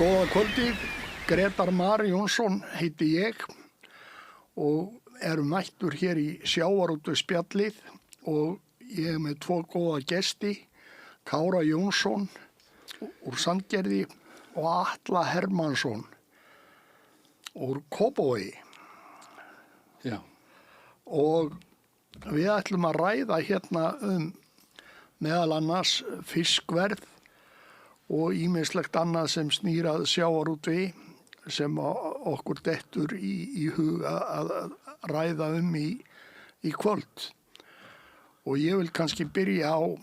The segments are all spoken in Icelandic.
Góða kvöldið, Grétar Mar Jónsson heiti ég og mættur hér í sjávarútvegsspjallið og ég með tvo góða gesti, Kára Jónsson úr Sandgerði og Atla Hermannsson úr Kópavogi. Já. Og við ætlum að ræða hérna meðal annars fiskverð og ýmislegt annað sem snýrað sjávarútvegi sem okkur dettur í huga að ræða í kvöld. Og ég vil kannski byrja á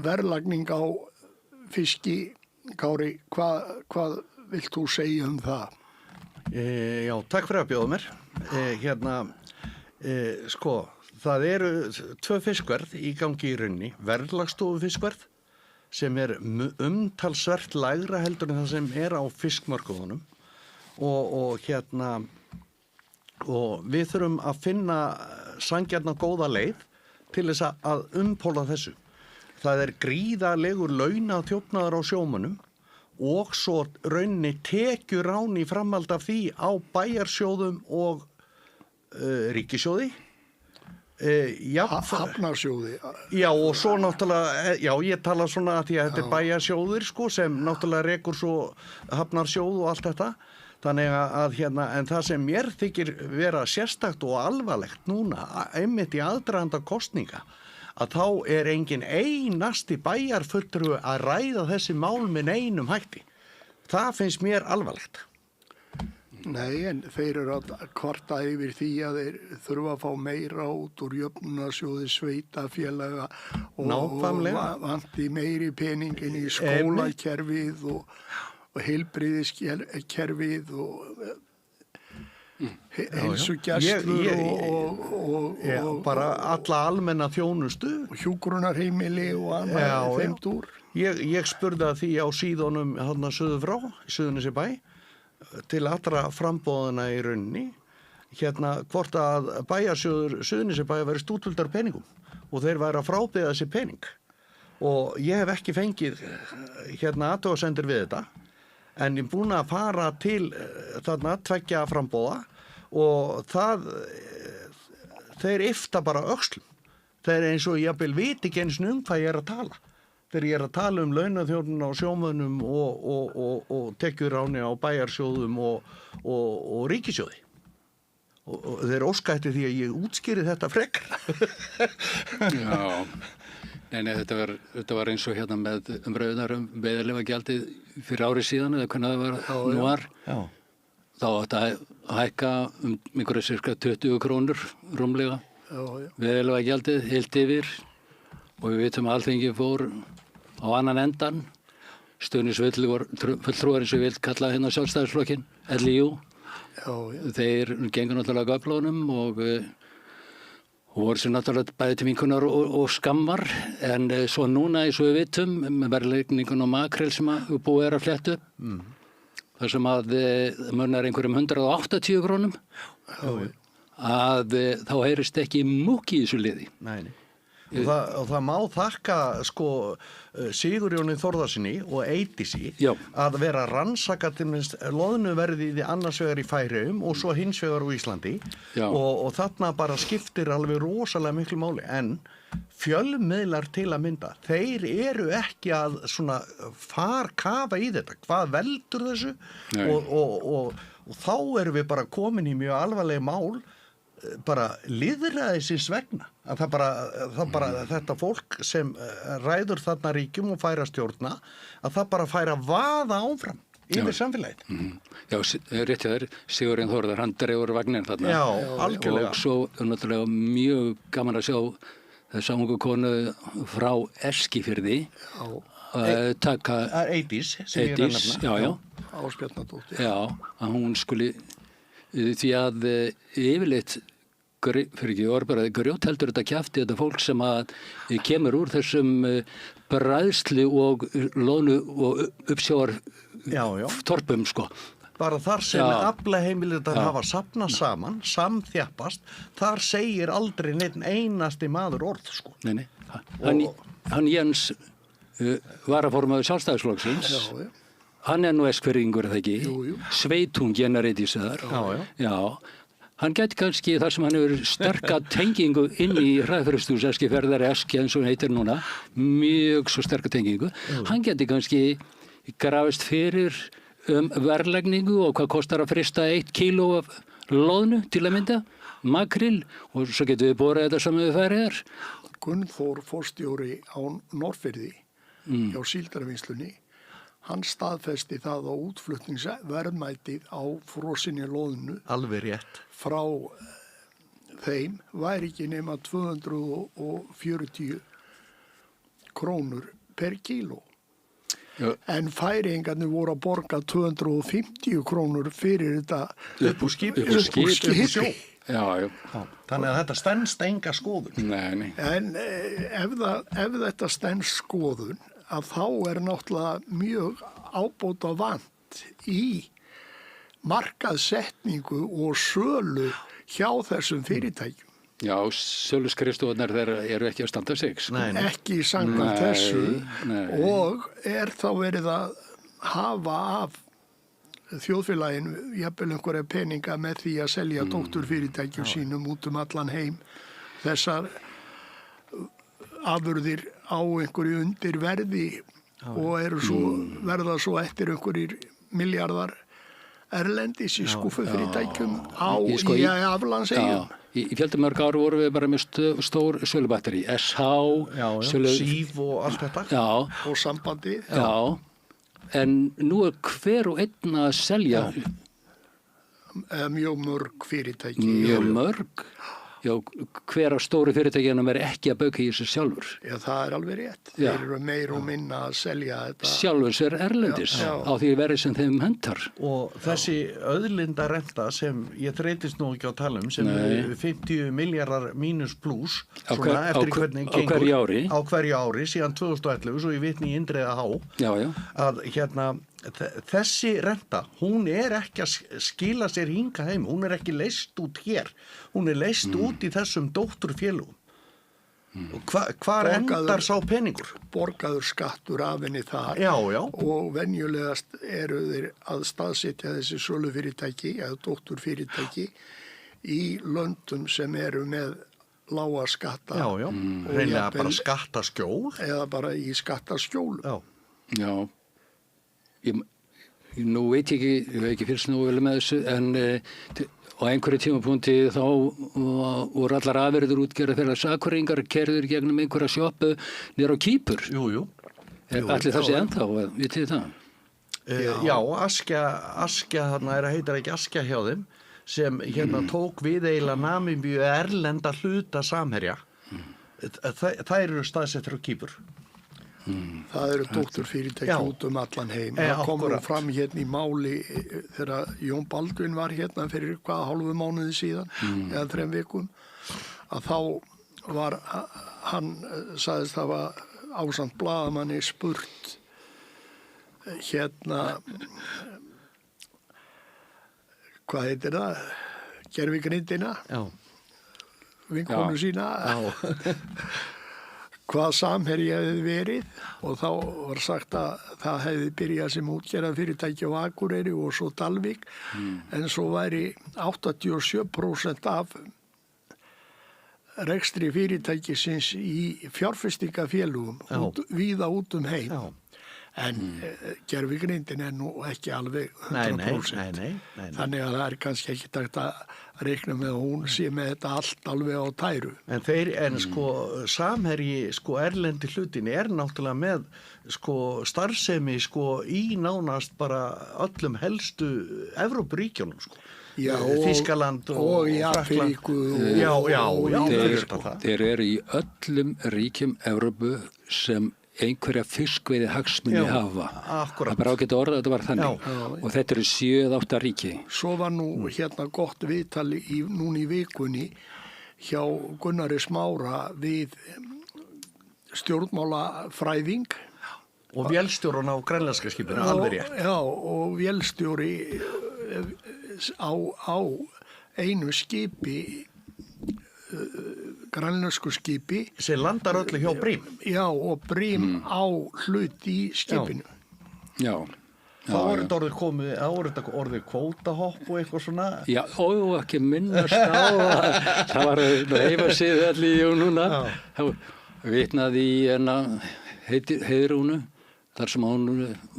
verðlagning á fiski. Kári, hvað vilt þú segja það? Já, takk fyrir að bjóða mér. Það eru tvö fiskverð í gangi í rauninni. Verðlagstofu fiskverð sem umtalsvert lægra heldur en það sem á fiskmörkuðunum og við þurfum að finna sanngjarna góða leið til þess að umpóla þessu. Það gríðarlegur launaþjófnaður á sjómönnum og svo rauninni tekjurán í framhald af því á bæjarsjóðum og ríkissjóði. Hafnarsjóði. Já, og svo náttúrulega, já, ég tala svona að því að þetta bæjarsjóðir sem náttúrulega rekur svo hafnarsjóð og allt þetta. Þannig að en það sem mér þykir vera sérstakt og alvarlegt núna, einmitt í aðdraganda kosninga, að þá engin einasti bæjarfulltrúi að ræða þessi mál með neinum hætti. Það finnst mér alvarlegt. Nei, en þeir eru að kvarta yfir því að þeir þurfa að fá meira út úr jöfnunarsjóði sveitafélaga og vanti meiri peningin í skólakerfið og heilbrigðiskerfið og heilsugæslur og bara alla almenna þjónustu og hjúkrunarheimili og annað þeim dúr. Ég spurði að því á síðunum þarna suður frá, í Suðurnesjabæ, til allra frambóðana í rauninni, hvort að bæjarsjóður Suðurnesjabæ væri stútfuldar peningum og þeir væri að frábiðja þessi pening. Og ég hef ekki fengið athugasemdir við þetta, en ég er búin að fara til þarna tveggja frambóða og þeir yfta bara öxlum. Þeir eins og jafnvel viti ekki eins og hvað ég að tala. Þegar ég að tala launaþjónuna á sjómönnum og tekjuráni á bæjarsjóðum og ríkissjóði. Og þeir óskætti því að ég útskýri þetta frekar. Já, nei, þetta var eins og með umræðunar veiðarleyfagjaldið fyrir ári síðan eða hvernig það nú var. Já. Þá átti að hækka einhverja cirka 20 krónur rúmlega. Veiðarleyfagjaldið heilt yfir og við vitum að Alþingi fór á annan endan. Stuðningsfulltrúar eins og við kalla Sjálfstæðisflokkinn, LÍU. Þeir gengur náttúrulega göflunum og voru sér náttúrulega bæði til vinkunar og skammar, en svo núna eins og við vitum með verðlagningun á makrel sem búið að flétta upp, þar sem að munar einhverjum 180 krónum, að þá heyrist ekki múkk í þessu liði. Nei. Og það má þakka Sigurjóni Þórðarsyni og Eydísi að vera að rannsaka til minnst loðnuverðið annars vegar í Færeyjum og svo hins vegar á Íslandi og þarna bara skiptir alveg rosalega miklu máli, en fjölmiðlar til að mynda, þeir eru ekki að svona kafa í þetta, hvað veldur þessu og þá erum við bara komin í mjög alvarleg mál bara lýðræðisins vegna, að það bara þetta fólk sem ræður þarna ríkjum og fær að stjórna, að það bara fær að vaða áfram yfir samfélagið. Já, rétt hjá þér, Sigurjón Þórðar, hann dregur vagninn þarna. Já, algjörlega. Og svo náttúrulega mjög gaman að sjá þessa ungu konu frá Eskifirði taka Eydís, sem ég er að nefna. Ásbjarnardóttir. Já, að hún skuli því að yfirleitt fyrir ekki orðbara grjótheldur þetta kjafti þetta fólk sem að kemur úr þessum bræðslu og lónu og uppsjávar torpum Bara þar sem aflaheimildirnar hafa safnað saman, samþjappast, þar segir aldrei neinn einasti maður orð Nei. Hann Jens varaformaður Sjálfstæðisflokksins hann nú eskfirðingur, það ekki? Jú. Sveitung Gennareitisöðar. Já. Hann geti kannski, þar sem hann hefur sterka tengingu inn í hraðferðarstús Eskifjarðar, eski eins og hann heitir núna, mjög svo sterka tengingu, hann geti kannski grafist fyrir verðlagningu og hvað kostar að frista 1 kíló af loðnu til að mynda, makrill, og svo getum við borað þetta saman við færiðar. Gunnþór forstjóri á Norðfirði hjá síldarvinnslunni, hann staðfesti það á útflutningsverðmætið á frosinni loðnu Alveg rétt. frá þeim væri ekki nema 240 krónur per kíló. Já. En færingarnir voru að borga 250 krónur fyrir þetta Upp úr skipi. skipi. Já. Þannig að þetta stendst enga skoðun. Nei. En ef þetta stendst skoðun, að þá náttúrulega mjög ábóta vant í markaðssetningu og sölu hjá þessum fyrirtækjum. Já, söluskrifstofarnar þeirra eru ekki að standa sig, sko. Nei. Ekki samkvæmt þessu Nei. og þá verið að hafa af þjóðfélaginu jafnvel einhverja peninga með því að selja dótturfyrirtækjum sínum út allan heim þessar afurðir á einhverju undirverði og verða svo eftir einhverjir miljardar erlendis í skúffufyrirtækjum í aflandsegjum. Í fjöldamörg ár vorum við bara með stór sölubatteri, SH, Síf og allt þetta. Já. Og sambandi. Já. En nú hver og einn að selja. Mjög mörg fyrirtæki. Mjög mörg. Já, hver af stóru fyrirtækjanum ekki að bauka í þessu sjálfur. Já, það alveg rétt. Já. Þeir eru meir og minna að selja þetta. Sjálfur sér erlendis á því verið sem þeim hentar. Og þessi auðlindarenta sem ég þreytist nú ekki á tala sem 50 miljardar mínus pluss svona eftir hvernig gengur á hverju ári síðan 2011 svo ég vitni í Indriða H. Að þessi renta, hún ekki að skila sér hinga heim, hún ekki leyst út hér, hún leyst út í þessum dótturfélugum. Hvar endar sá peningur? Borgaður skattur af henni þar. Já. Og venjulegast eru þeir að staðsetja þessi sölufyrirtæki eða dótturfyrirtæki í löndum sem eru með lága skatta. Já. Hreinlega bara skattaskjól. Eða bara í skattaskjól. Já. Nú veit ég ekki fyrst nú vel með þessu, en á einhverju tímapunkti þá voru allar afurðir útgerðar þegar sakuringar kerður gegnum einhverja sjoppu niður á Kýpur. Jú. Allir það sé ennþá, vitið þið það? Já, Askja þarna heitir ekki Askja hjá þeim, sem tók við eiginlega Namibíu erlenda hluta Samherja. Það eru staðsettir á Kýpur. Það eru dótturfyrirtæki út allan heim. Það komur fram í máli þegar Jón Baldvin var fyrir hálfu mánuði síðan eða 3 vikum að þá var hann sagðist hafa ásamt blaðamanni spurt hvað heitir það? Gervigrindina? Vinkonu sína? Hvað Samherji hefði verið og þá var sagt að það hefði byrjað sem útgerðar fyrirtæki á Akureyri og svo Dalvík en svo væri 87% af rekstri fyrirtækisins í fjárfestingafélugum víða út heim. En gervigrindin nú ekki alveg 100%. Nei. Þannig að það kannski ekki takt að reikna með að hún sé með þetta allt alveg á tæru. En Samherji erlendi hlutin náttúrulega með starfsemi í nánast bara öllum helstu Evrópuríkjunum Þýskaland og Frakkland. Þeir eru í öllum ríkjum Evrópu sem einhverja fiskveiði hagsmuni hafa. Akkurat. Það bara ágætt að orða, þetta var þannig. Og þetta eru 7-8 ríki. Svo var nú gott viðtali núna í vikunni hjá Gunnari Smára við stjórnmálafræðing. Og vélstjórun á grænlenska skipinu, alveg rétt. Já, og vélstjóri á einu skipi grænlensku skipi sem landar öllu hjá Brím. Já, og Brím á hlut í skipinu. Já, Þá er þetta orðið kvótahopp og eitthvað svona. Já, og ekki minnast á það var reyfa sig allir núna. Það vitnaði í Heiðrúnu, þar sem hún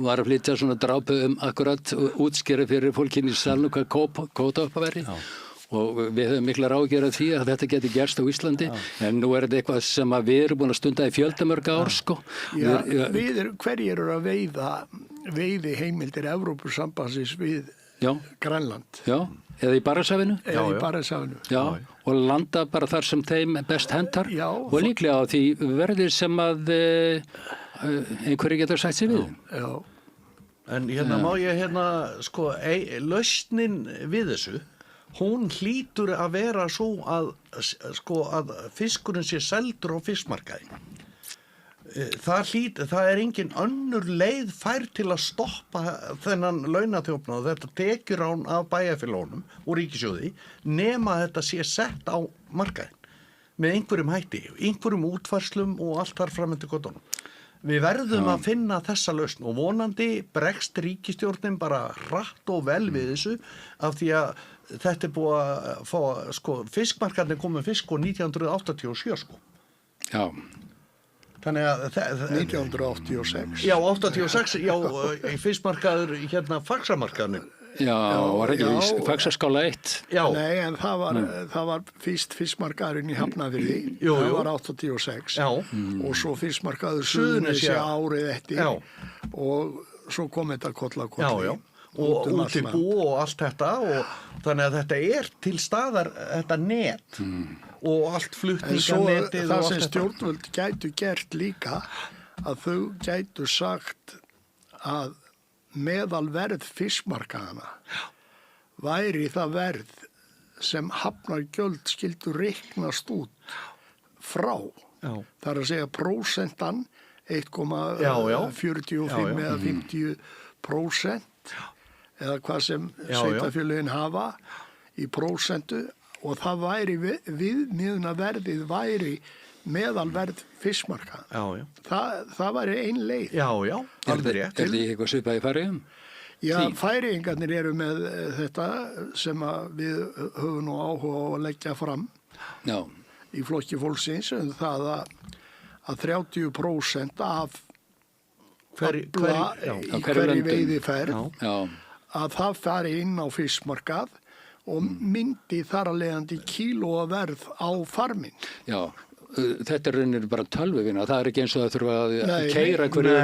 var að flytja svona drápu akkurat útskýra fyrir fólkinni í salnum hvað kvótahopp væri. Og við höfum miklar ágjörð af því að þetta geti gerst á Íslandi, en nú þetta eitthvað sem að við erum búin að stunda í fjöldamörg ár, sko. Já, hverjir eru að veiði heimildir Evrópusambandsins við Grænland? Já, eða í Barentshafinu. Í Barentshafinu. Já, og landa bara þar sem þeim best hentar og líklega á því verðir sem að einhverju getur sagt sér við. Já. En má ég sko, lausnin við þessu, hún hlýtur að vera svo að fiskurinn sé seldur á fiskmarkaði. Það er engin önnur leið fær til að stoppa þennan launaþjófnað og þetta tekjurán af bæjarfélögunum og ríkissjóði nema þetta sé sett á markaðin með einhverjum hætti, einhverjum útfærslum og allt þar fram eftir göttunum. Við verðum að finna þessa lausn og vonandi bregst ríkisstjórnin bara hratt og vel við þessu af því að þetta búið að fá, fiskmarkaðin komið fisk 1987, sko. Já. Þannig að 1986. Já, 86, fiskmarkaður Faxamarkaðinu. Já, var Faxaskála 1. Já. Nei, en það var fyrst fiskmarkaðurinn í Hafnarfirði. Það var 86. Já. Og svo fiskmarkaður Suðurnesja árið eftir. Já. Og svo kom þetta koll. Já. Og út í bú og allt þetta og þannig að þetta er til staðar þetta net og allt flutninganetið og allt þetta. Það sem stjórnvöld gætu gert líka að þau gætu sagt að meðalverð fiskmarkaðana væri það verð sem hafnargjöld skyldu reiknast út frá. Það er að segja prósentan 1,45 eða 50% eða hvað sem sveitarfélögin hafa í prósentu og það væri viðmiðunarverðið væri meðalverð fiskmarkað. Það væri ein leið. Já, alveg rétt. Er því eitthvað svipað í Færeyjum? Já, Færeyingarnir eru með þetta sem við höfum nú áhuga á að leggja fram í flokki fólksins það að 30% af hverri veiðiferð að það fari inn á fiskmarkað og myndi þar að leiðandi kílóverð á farminn. Já, þetta er raunir bara tölvuvinna, það er ekki eins og það þurfa að keyra hverju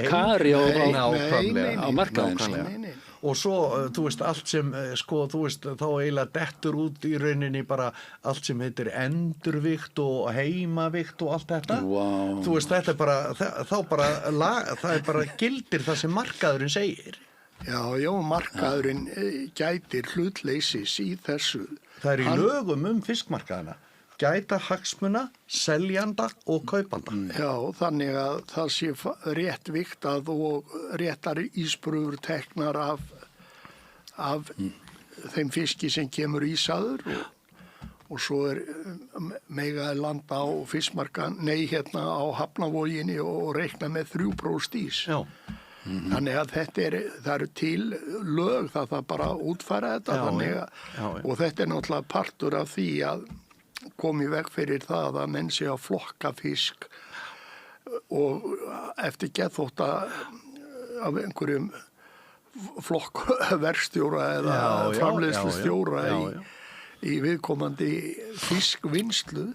kari á markaðin. Og svo, þú veist, allt sem, þá eiginlega dettur út í rauninni bara allt sem heitir endurvikt og heimavikt og allt þetta. Wow. Þú veist, þetta er bara, það er bara gildir það sem markaðurinn segir. Já, markaðurinn gætir hlutleysis í þessu. Það er í lögum fiskmarkaðina. Gæta hagsmuna, seljanda og kaupanda. Já, þannig að það sé rétt vigtað og réttar ísprúfur teknar af þeim fiski sem kemur ísaður og svo mega landa á fiskmarkan, á Hafnavoginni og reikna með 3% ís. Já. Þannig að það eru til lög það bara útfæra þetta og þetta er náttúrulega partur af því að komi veg fyrir það að menn sé að flokka fisk og eftir geðþótta af einhverjum flokkverkstjóra eða framleiðslustjóra í viðkomandi fiskvinnslu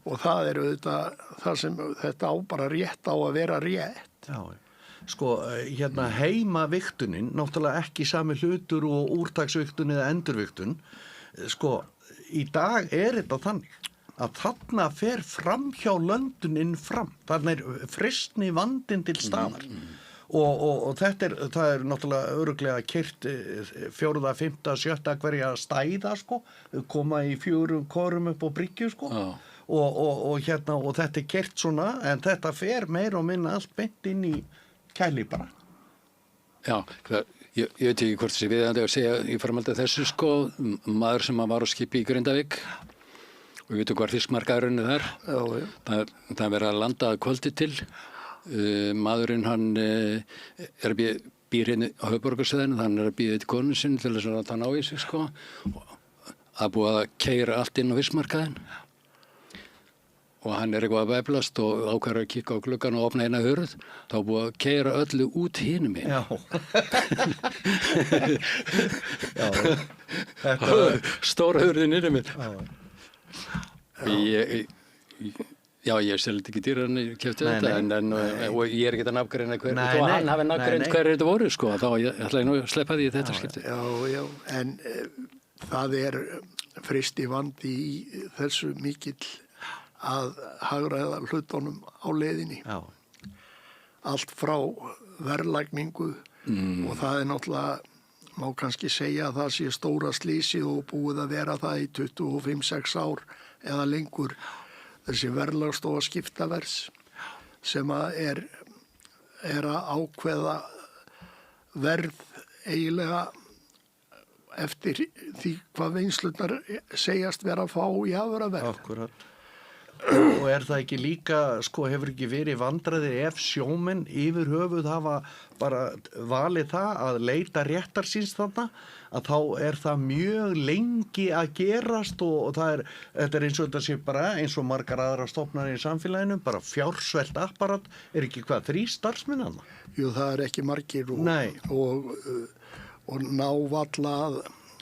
og það er auðvitað það sem þetta á bara rétt á að vera rétt. Já, heimavigtunin, náttúrulega ekki sami hlutur og úrtaksvigtun eða endurvigtun, í dag er þetta þannig að þarna fer fram hjá lönduninn fram. Þarna er frystni vandinn til staðar. Og það er náttúrulega örugglega keyrt 4., 5., 7. hverja stæða, koma í 4 korum upp á bryggju, og þetta er keyrt svona, en þetta fer meira og minna allt beint inn í kæli bara. Já, ég veit ekki hvort þessi viðandi að segja í framhaldi þessu, maður sem var á skipi í Grindavík og við veitum hvað fiskmarkaðurinn er þar. Það er verið að landa að kvöldi til Maðurinn hann býr hérna á höfuðborgarsvæðinu, hann að býða til konu sinni til þess að láta hann á í sig sko. Það búið að keyra allt inn á fiskmarkaðinn og hann eitthvað að veflast og ákveður að kíkka á gluggan og opna eina hurð, þá búið að keyra öllu út hinum minn. Já. Já. Stóra hurðin hinum minn. Já. Ég seldi ekki dýrar en ég kefti þetta, og ég ekki að nafngreina hver, Nei, þó nei. hann hafi nafngreint hverju þetta voru, sko, þá ætla ég nú að sleppa því í þetta skipti. Já, en það fristi vandi í þessu mikill að hagræða hlutunum á leiðinni. Já. Allt frá verðlagningu og það náttúrulega, má kannski segja að það sé stóra slísi og búið að vera það í 25-6 ár eða lengur. Þessi verðlagstofa skiptaverðs sem að er að ákveða verð eiginlega eftir því hvað vinnslurnar segjast vera að fá í afurðaverð. Akkurat. Og það ekki líka, sko, hefur ekki verið vandræði ef sjómenn yfir höfuð hafa bara valið það að leita réttar síns þarna, að þá það mjög lengi að gerast og þetta eins og þetta sé bara eins og margar aðra stofnanir í samfélaginu, bara fjársvelt apparat, ekki hvað, 3 starfsmenn hana? Jú, það ekki margir og ná valla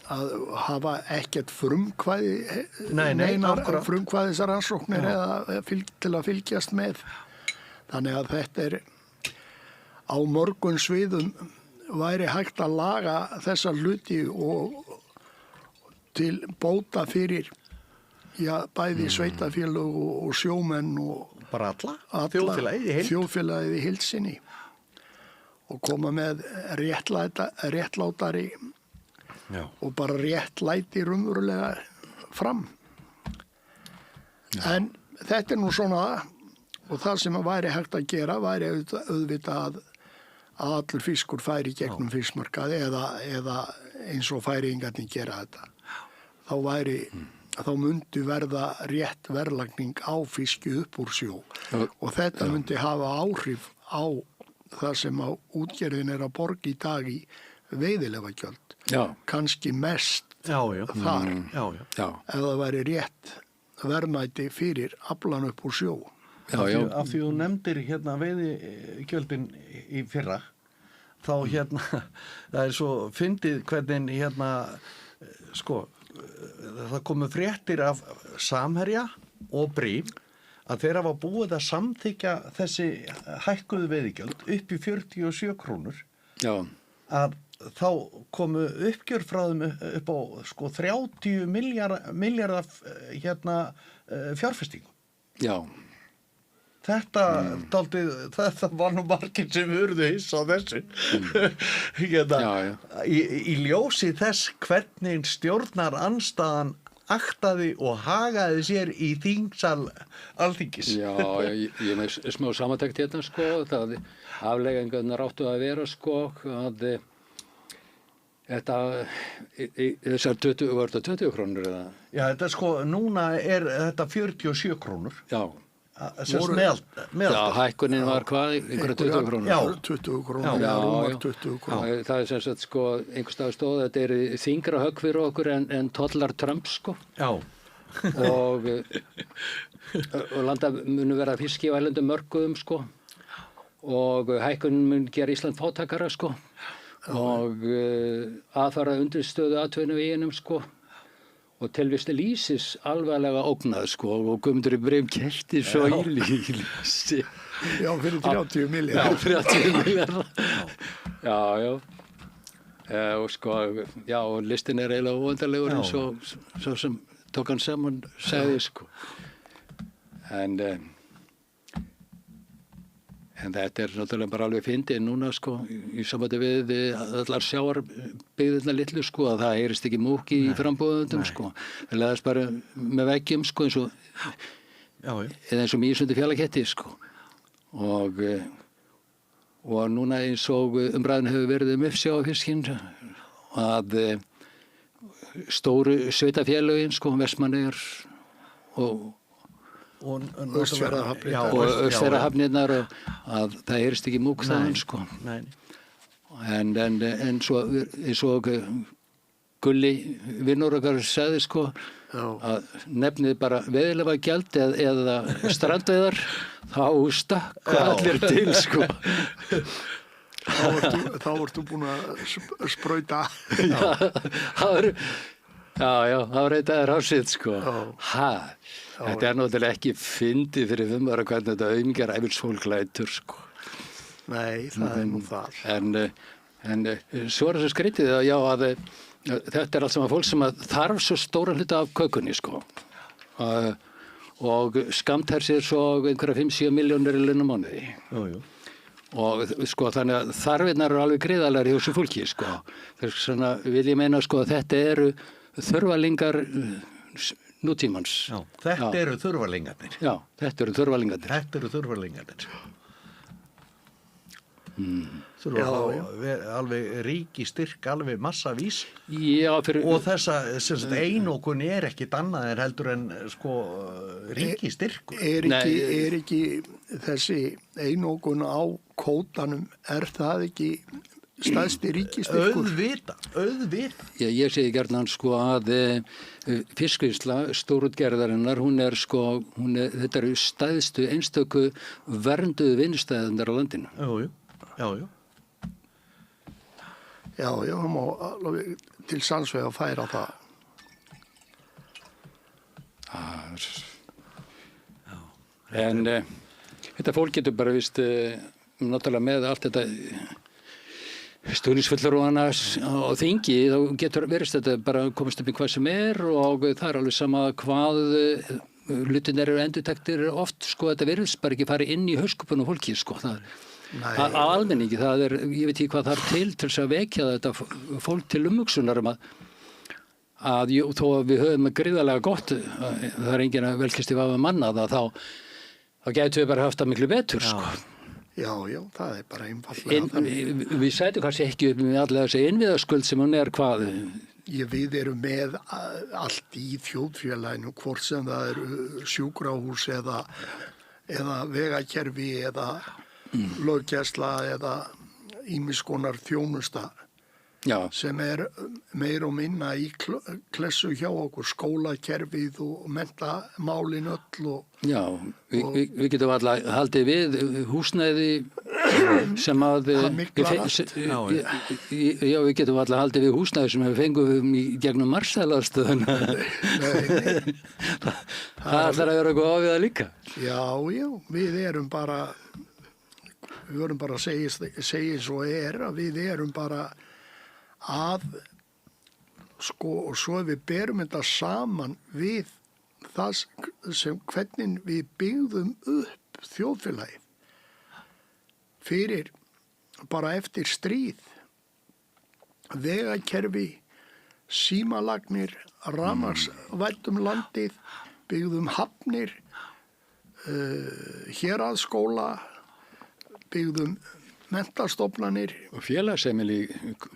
að hafa ekkert frumkvæði neinar frumkvæðisrannsóknir eða til að fylgjast með. Þannig að þetta á mörgum sviðum væri hægt að laga þessa hluti og til bóta fyrir bæði sveitafélög og sjómenn og bara þjóðfélagið í heild sinni og koma með réttlátari og bara réttlæti raunverulega fram. En þetta nú svona, og það sem væri hægt að gera væri auðvitað að allur fiskur færi gegnum fiskmarkaði eða eins og færingarnir gera þetta. Þá myndi verða rétt verðlagning á fiski upp úr sjó og þetta myndi hafa áhrif á það sem á útgerðin að borga í dag í veiðileyfagjöld. Kannski mest þar ef það væri rétt verðmæti fyrir aflan upp úr sjó. Af því þú nefndir veiðigjöldin í fyrra, þá það svo fyndið hvernig það komu fréttir af Samherja og Bríf að þeir hafa búið að samþykja þessi hækkuðu veiðigjöld upp í 47 krónur. Að þá komu uppgjör frá þeim upp á 30 milljarða fjárfestingu. Þetta var nú margir sem urðu hissa á þessu. Í ljósi þess hvernig stjórnarandstaðan aktaði og hagaði sér í þingsal Alþingis. Ég með smá samantekt hérna, sko, það afleiðingarnar áttu að vera, sko, að þessar 20 krónur eða? Já, þetta núna þetta 47 krónur. Meðal. Hækkunin var hvað? Einhverja 20 krónur? Já, 20 krónur. Rúmar 20 krónur. Það sem sagt, sko, einhvers staðar stóð, þetta þyngra högg fyrir okkur en tollar Trump, sko. Og landa munu vera fiski á erlendum mörkuðum, sko. Og hækkunin mun gera Ísland fátækara, sko. Og aðfara undirstöðu atvinnu í einum, sko, og tilvisti lýsis alvarlega ógnað, sko, og Guðmundur í Brim kerti svo í lýsi. Já, fyrir 30 milljarðar. Fyrir 30 milljarðar. Já. Og sko, og listin eiginlega óvandarlegur eins og svo sem tók hann saman, sagði, sko. En þetta náttúrulega bara alveg fyndið núna, sko, í sambandi við allar sjávarbyggðirnar litlu, sko, að það heyrist ekki múki í frambúðundum, sko. Það leðast bara með veggjum, sko, eins og mísundi fjallaketti, sko. Og núna eins og umræðin hefur verið uppsjávarfiskinn, að stóru sveitafélögin, sko, Vestmannaeyjar og og Austfjarðahafnirnar. og Austfjarðahafnirnar að það heyrist ekki múk þaðan sko. Nei. En svo eins og Gulli vinnur okkar sagði sko að nefnið bara veiðilefagjald eða strandveiðar, þá stakk allir til sko. Þá ert þú búin að sprauta. Það var eitthvað rásið sko. Þetta er náttúrulega ekki fyndið fyrir 5 ára hvernig þetta aumingjar æfilsfólk lætur sko. Nei, það er nú það. En svo er þessu skrítið að þetta er allt saman fólk sem þarf svo stóran hluta af kökunni sko. Og skammt sér svo einhverja 5-7 milljónir í launamánuði. Og sko þannig að þarfinnar eru alveg gríðarlegar hjá þessu fólki sko. Þess vegna vil ég meina sko að þetta eru þurfalingar nútímans. Þetta eru þurfalingarnir. Já, þetta eru þurfalingarnir. Þetta eru þurfalingarnir. Alveg ríki styrk, alveg massavís. Já, og þessa einokun er ekkit annað en heldur en sko ríki styrkur. Er ekki þessi einokun á kvótanum, er það ekki stærsti ríkistyrkur? Auðvitað. Ég segi gjarnan sko að fiskvinnsla stórútgerðarinnar, þetta eru stærstu einstöku vernduðu vinnustæðunar á landinu. Já. Já, það má alveg til sannsvega færa það. En þetta fólk getur bara vist náttúrulega með allt þetta stuðningsfullur og annars á þingi, þá getur verið þetta bara komast upp í hvað sem er og það er alveg sama hvað hlutinir eru endurtektir oft, sko, þetta virðist bara ekki fara inn í hauskúpun og fólki, sko, að almenningi, ég veit ekki hvað það er til þess að vekja þetta fólk til umhugsunar að þó að við höfum gríðarlega gott, það er enginn að velkist í vafa manna þá gætu við bara haft það miklu betur, sko. Já, það er bara einfallega. Við sætum kannski ekki upp með allega þessi innviðaskuld sem hún er hvað? Við erum með allt í þjóðfélaginu, hvort sem það eru sjúkrahús eða vegakerfi eða löggæsla eða ýmiss konar þjónusta sem er meir og minna í klessu hjá okkur, skólakerfið og menntamálin öll. Já, við getum alltaf haldið við húsnæði sem að við getum alltaf haldið við húsnæði sem við fengum í gegnum Marshall-aðstöðuna. Það ætlar að vera eitthvað á við það líka. Já, við erum bara að segja svo að við erum bara að sko, og svo við berum þetta saman við það sem hvernig við byggðum upp þjóðfélagið fyrir bara eftir stríð, vegakerfi, símalagnir, rafmagnsvæddum landið, byggðum hafnir, héraðsskóla, byggðum menntastofnanir og félagsheimili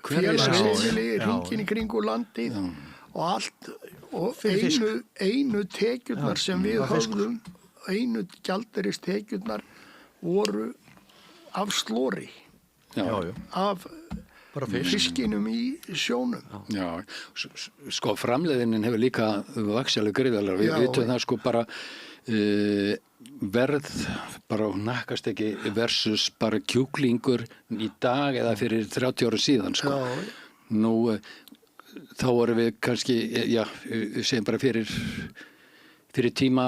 hringinn í kringu landið og allt og einu tekjurnar sem við höfðum, einu gjaldeyristekjurnar voru af slóri, af fiskinum í sjónum. Já, sko framleiðinin hefur líka vaxið alveg gríðarlega. Við vitum það sko bara verð bara nakkast ekki versus bara kjúklingur í dag eða fyrir 30 ára síðan sko. Nú þá vorum við kannski segjum bara fyrir tíma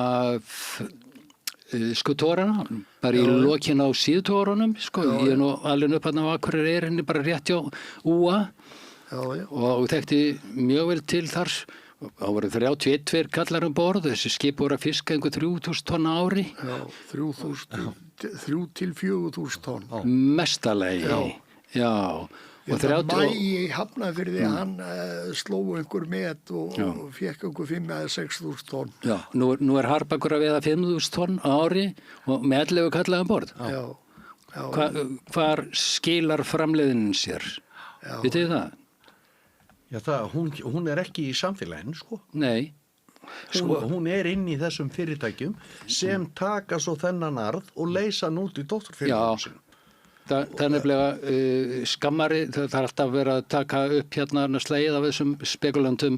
sko tórana, bara í lokin á síðutórunum sko. Ég er nú alveg upp á Akureyri henni bara rétt hjá Úa og þekkti mjög vel til þar. Það voru 31 kallar borð, þessi skip voru að fiska einhver 3.000 tonn á ári. Já, 3.000 til 4.000 tonn. Mestalegi, já. Mæi Hafnarfirði, hann sló einhver met og fekk einhver 5.000 eða 6.000 tonn. Já, nú er Harpakur að veiða 5.000 tonn á ári og með 11 kallar borð. Hvar skilar framleiðinin sér? Vitið þið það? Já, hún er ekki í samfélaginu, sko. Nei. hún inn í þessum fyrirtækjum sem taka svo þennan arð og leysa hann út í dótturfyrirtækjum sínum. Það er nefnilega skammari, það er alltaf verið að taka upp hérna slegið af þessum spekulantum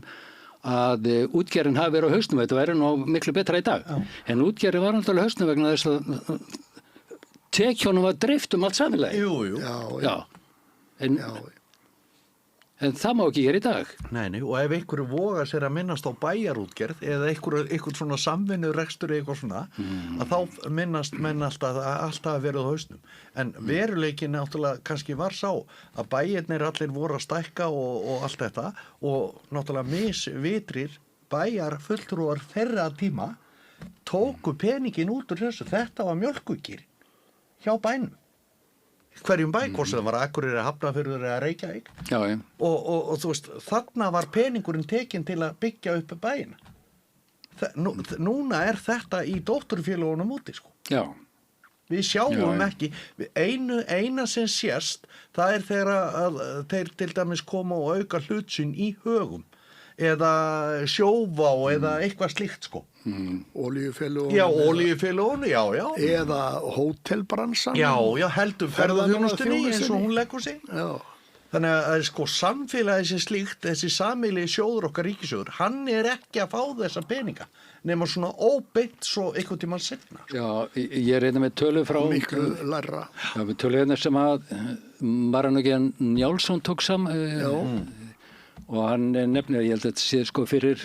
að útgerðin hafi verið á hausnum, þetta væri nú miklu betra í dag. Já. En útgerðin var alltaf á hausnum vegna þess að tekjónum var dreift allt samfélagi. Jú. Já. En það má ekki gera í dag. Nei, og ef einhverju vogar sér að minnast á bæjarútgerð eða einhver svona samvinnurekstur eða eitthvað svona, að þá minnast menn alltaf verið á hausnum. En veruleikin náttúrulega kannski var sá að bæjarnir allir voru að stækka og allt þetta og náttúrulega misvitrir bæjar fulltrúar þeirra tíma tóku peningin út úr þessu. Þetta var mjólkukýr hjá bænum. Hverjum bæ, hvort sem það var Akureyri, Hafnarfjörður eða Reykjavík. Já. Og þú veist, þarna var peningurinn tekinn til að byggja upp bæina. Núna er þetta í dótturfélagunum úti, sko. Já. Við sjáum ekki, eina sem sést, það er þegar að þeir til dæmis koma og auka hlutsinn í högum eða sjóvá eða eitthvað slíkt, sko. Olíufélögunum. Já, olíufélögunum, já. Eða hótelbransan. Já, heldur ferðaþjónustunni eins og hún leggur sig. Já. Þannig að sko samfélagi sem slíkt, þessi sameiginlegi sjóður okkar ríkissjóður, hann er ekki að fá þessa peninga, nema svona óbeint svo einhvern tímann seinna. Já, ég er einnig með tölu frá... Miklu lærra. Já, með tölu einnig sem að Maranugjan Njálsson tók og hann nefnir, ég held að þetta sé sko fyrir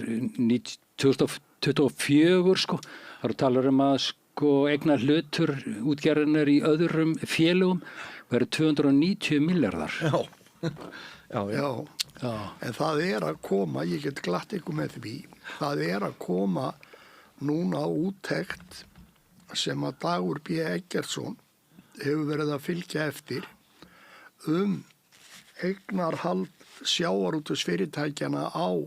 2024 sko, það eru talar að sko eignar hlutur útgerðinnar í öðrum félögum verður 290 milljarðar. Já. En það er að koma, ég get glatt ykkur með því, það er að koma núna úttekt sem að Dagur B. Eggertsson hefur verið að fylgja eftir eignarhald sjávarútvegsfyrirtækjana á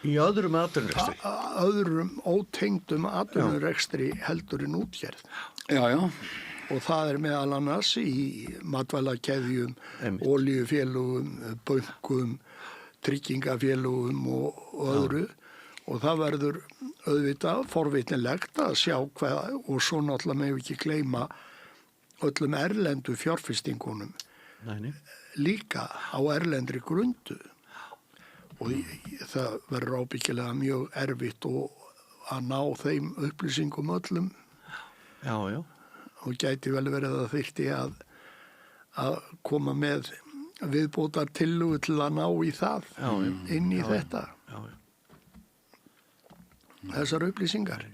í öðrum atvinnurekstri. Öðrum ótengdum atvinnurekstri heldur en útgerð. Já. Og það er meðal annars í matvælakeðjum, olíufélögum, bönkum, tryggingafélögum og öðru. Og það verður auðvitað forvitnilegt að sjá hvað, og svo náttúrulega með ekki gleyma öllum erlendu fjárfestingunum. Nei. Líka á erlendri grundu og það verður ábyggilega mjög erfitt að ná þeim upplýsingum öllum. Já. Og gæti vel verið að þyrfti að koma með viðbótar tillögu til að ná í það inn í þetta. Þessar upplýsingar.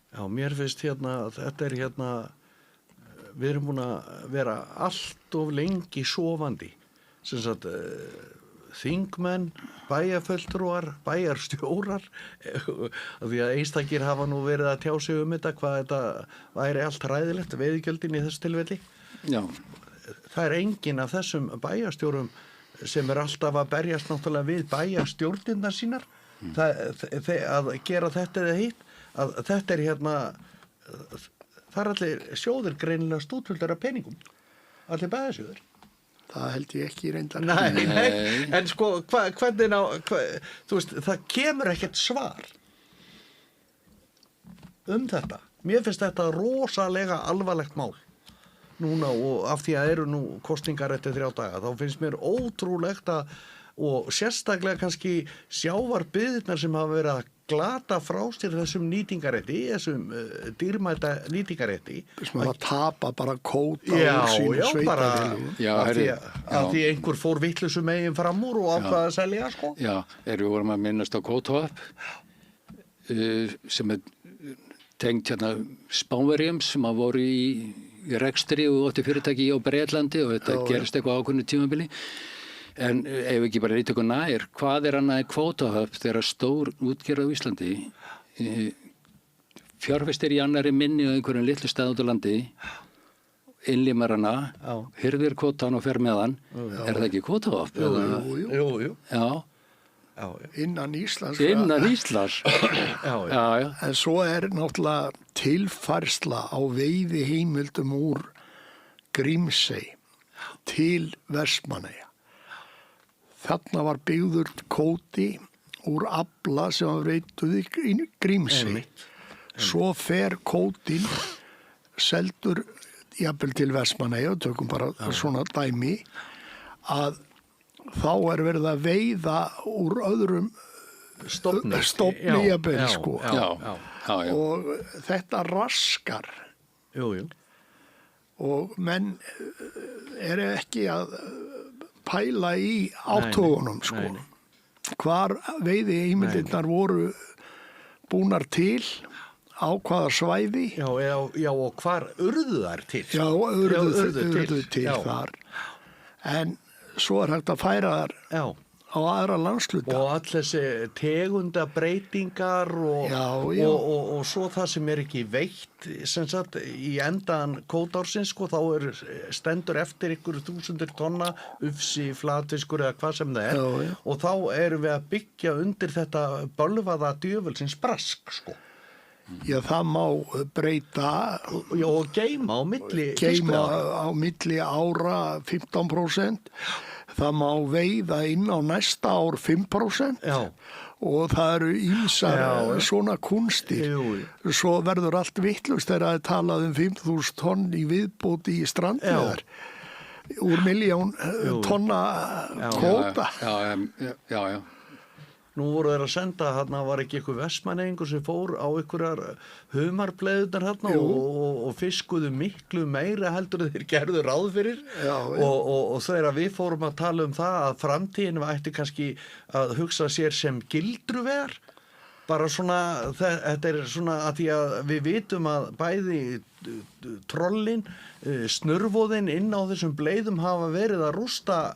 Já, mér finnst þetta er við erum búin að vera allt of lengi sofandi. Sem sagt, þingmenn, bæjarfulltrúar, bæjarstjórar, því að einstakir hafa nú verið að tjá sig þetta, hvað þetta væri allt ræðilegt, veiðigjöldin í þessu tilfelli. Já. Það er enginn af þessum bæjarstjórum sem er alltaf að berjast náttúrulega við bæjarstjórnirnar sínar, að gera þetta eða hitt, að þetta er það er allir sjóður greinilega stútfuldar af peningum, allir bæjarsjóður. Það held ég ekki reyndar. Nei, en sko, hvernig þú veist, það kemur ekkert svar þetta. Mér finnst þetta rosalega alvarlegt mál núna og af því að eru nú kosningar eftir 3 daga, þá finnst mér ótrúlegt og sérstaklega kannski sjávarbyggðirnar sem hafa verið að glata frá sér þessum nýtingarétti, þessum dýrmæta nýtingarétti. Sem að tapa bara kóta úr sínu sveitarfélögum. Af því einhver fór vitlausu megin fram úr og ákvaða að selja, sko. Já, við vorum að minnast á Kótavap sem er tengt Spánverjum sem að voru í rekstri og ótti fyrirtæki á Breitlandi og þetta gerist eitthvað ákveðnu tímabili. En ef ekki bara lítið okkur nær, hvað er annað kvótahöfn þegar stór útgerð á Íslandi fjárfestir í annarri minni og einhverjum litlu stað út á landi, innlimar hana, hirðir kvótan og fer með hann, er það ekki kvótahöfn? Jú. Já. Innan Íslands. Já. En svo er náttúrulega tilfærsla á veiðiheimildum úr Grímsey til Vestmannaeyja. þarna var byggður kvóti úr afla sem var veituð í Grímsey. Svo fer kvótinn seldur jafnvel til Vestmannaeyja, tökum bara svona dæmi, að þá verið að veiða úr öðrum stofni jafnvel, sko. Já. Og þetta raskar. Jú. Og menn ekki að pæla í átögunum, sko. Nei. Hvar veiði heimildirnar voru búnar til, á hvaða svæði. Já, og hvar urðu þær til? Já, urðu til Já. þar. En svo hægt að færa þær á aðra landsluta. Og all þessi tegundabreitingar og svo það sem ekki veitt, sem sagt, í endan kvótársins, sko, þá stendur eftir ykkur 1000 tonna ufsi, flatfiskur eða hvað sem það Já. Og þá erum við að byggja undir þetta bölvaða djöfulsins brask, sko. Já, það má breyta. Já, og geima á milli á milli ára 15%. Það má veiða inn á næsta ár 5%. Já. Og það eru ýmsar svona kunstir. Jú. Svo verður allt vitlaust þegar það talað 5.000 tonn í viðbóti í strandveðar. Úr 1.000.000 tonna kvóta. Já. Nú voru þeir að senda, þarna var ekki eitthvað Vestmannaeyingur sem fór á einhverjar humarbleiðunar þarna og fiskuðu miklu meira heldur þeir gerðu ráð fyrir. Og þegar við fórum að tala um það að framtíðin ætti kannski að hugsa sér sem gildruvegar, bara svona, þetta svona að því að við vitum að bæði trollin, snurvoðin inn á þessum bleiðum hafa verið að rústa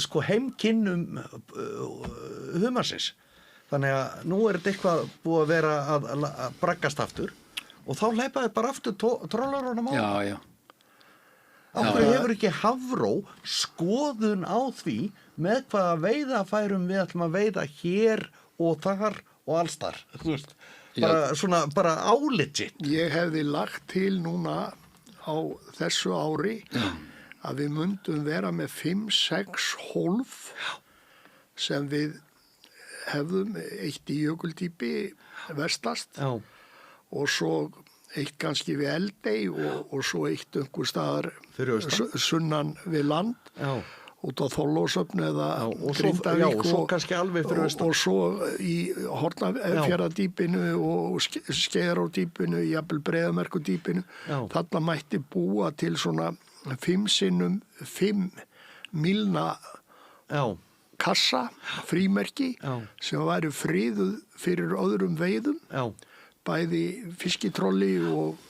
sko heimkinnum humarsins. Þannig að nú þetta eitthvað búið að vera að braggast aftur og þá hleypaði bara aftur trollarunum á. Já. Af hverju hefur ekki Hafró skoðun á því með hvaða veiðafærum við ætlum að veiða hér og þar og allstar? Þú veist, bara álegit. Ég hefði lagt til núna á þessu ári að við myndum vera með 5, 6 hólf sem við hefðum, eitt í Jökuldýpi vestast og svo eitt kannski við Eldey og svo eitt einhver staðar sunnan við land út á Þorlákshöfn eða Grindavík og svo kannski alveg fyrir austan og svo í Hornafjarðardýpinu og Skeiðarárdýpinu, jafnvel Breiðamerkurdýpinu. Þarna mætti búa til svona 5 sinnum 5 milna kassa, frímerki sem væri friðuð fyrir öðrum veiðum, bæði fiskitrolli og